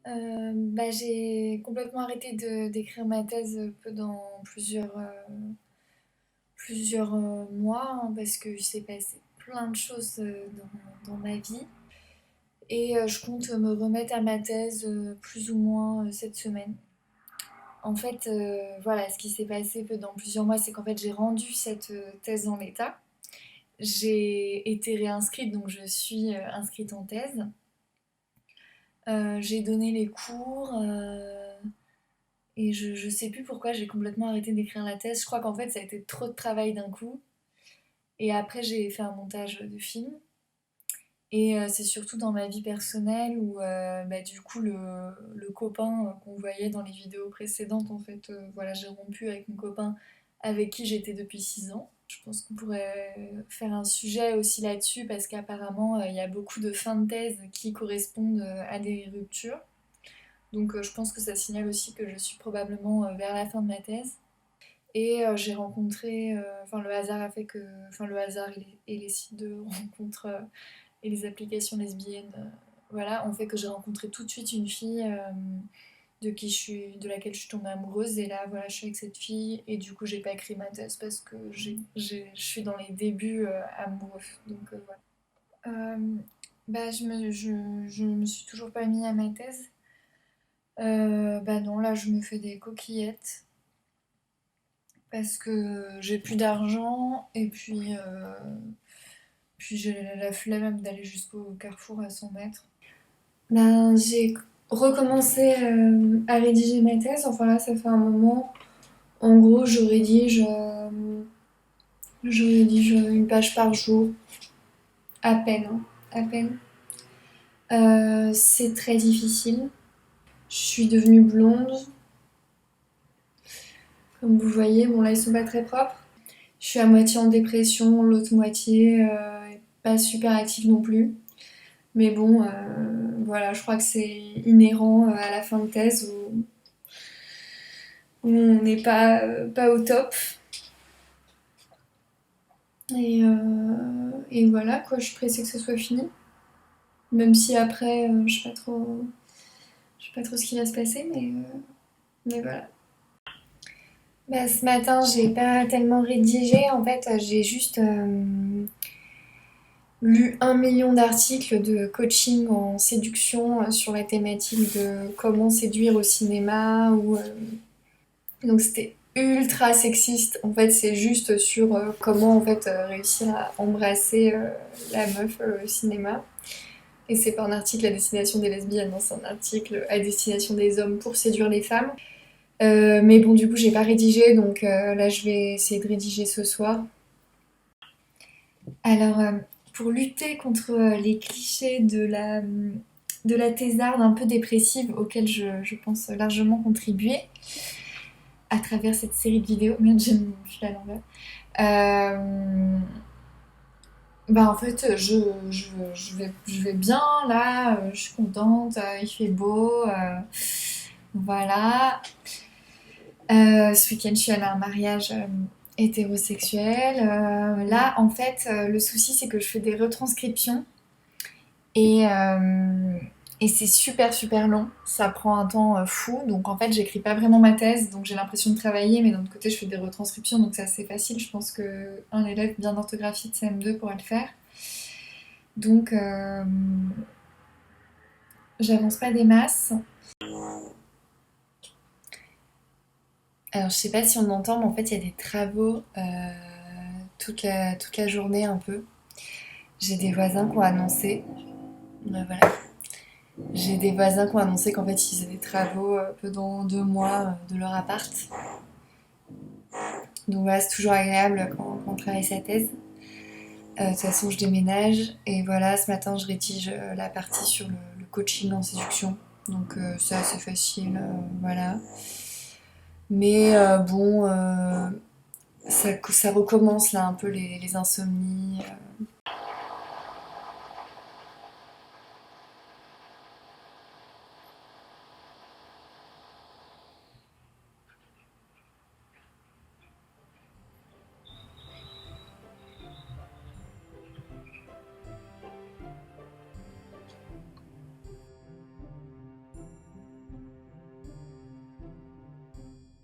J'ai complètement arrêté d'écrire ma thèse pendant plusieurs mois, hein, parce qu'il s'est passé plein de choses dans ma vie. Et je compte me remettre à ma thèse plus ou moins cette semaine. En fait, voilà, ce qui s'est passé pendant plusieurs mois, c'est qu'en fait j'ai rendu cette thèse en l'état. J'ai été réinscrite, donc je suis inscrite en thèse. J'ai donné les cours. Et je sais plus pourquoi j'ai complètement arrêté d'écrire la thèse. Je crois qu'en fait ça a été trop de travail d'un coup. Et après j'ai fait un montage de film. Et c'est surtout dans ma vie personnelle où du coup le copain qu'on voyait dans les vidéos précédentes, en fait, voilà, j'ai rompu avec mon copain avec qui j'étais depuis 6 ans. Je pense qu'on pourrait faire un sujet aussi là-dessus parce qu'apparemment il y a beaucoup de fins de thèse qui correspondent à des ruptures. Donc je pense que ça signale aussi que je suis probablement vers la fin de ma thèse. Et j'ai rencontré, enfin le hasard a fait que, enfin le hasard et les sites de rencontres et les applications lesbiennes, voilà, ont fait que j'ai rencontré tout de suite une fille de laquelle je suis tombée amoureuse. Et là, voilà, je suis avec cette fille et du coup j'ai pas écrit ma thèse parce que je suis dans les débuts amoureux. Donc voilà. Je me suis toujours pas mis à ma thèse. Non, là je me fais des coquillettes parce que j'ai plus d'argent et puis j'ai la flemme d'aller jusqu'au Carrefour à 100 mètres. J'ai recommencé à rédiger ma thèse, enfin là ça fait un moment. En gros je rédige une page par jour, à peine, hein, à peine. C'est très difficile. Je suis devenue blonde, comme vous voyez, bon là ils sont pas très propres. Je suis à moitié en dépression, l'autre moitié pas super active non plus. Mais bon, voilà, je crois que c'est inhérent à la fin de thèse où on n'est pas au top. Et voilà, quoi, je suis pressée que ce soit fini. Même si après, je sais pas trop ce qui va se passer, mais voilà. Ce matin, j'ai pas tellement rédigé. En fait, j'ai juste lu 1 million d'articles de coaching en séduction sur la thématique de comment séduire au cinéma. Donc c'était ultra sexiste. En fait, c'est juste sur comment en fait réussir à embrasser la meuf au cinéma. Et c'est pas un article à destination des lesbiennes, non, c'est un article à destination des hommes pour séduire les femmes. Mais bon, du coup, j'ai pas rédigé, donc là, je vais essayer de rédiger ce soir. Alors, pour lutter contre les clichés de la thésarde un peu dépressive auxquels je pense largement contribuer à travers cette série de vidéos, merde, j'ai mis mon fil à l'envers. Euh, en fait, je vais bien là, je suis contente, il fait beau, voilà. Ce week-end, je suis allée à un mariage hétérosexuel. Là, en fait, le souci, c'est que je fais des retranscriptions et, euh, et c'est super super long. Ça prend un temps fou. Donc, en fait, j'écris pas vraiment ma thèse, donc j'ai l'impression de travailler, mais d'un autre côté, je fais des retranscriptions, donc c'est assez facile. Je pense qu'un élève bien d'orthographie de CM2 pourrait le faire. Donc, j'avance pas des masses. Alors, je sais pas si on entend, mais en fait, il y a des travaux toute la journée un peu. J'ai des voisins qui ont annoncé. Voilà. J'ai des voisins qui ont annoncé qu'en fait, ils faisaient des travaux pendant 2 mois de leur appart. Donc voilà, c'est toujours agréable quand on travaille sa thèse. De toute façon, je déménage. Et voilà, ce matin, je rédige la partie sur le coaching en séduction. Donc c'est assez facile, voilà. Mais ça recommence là un peu les insomnies.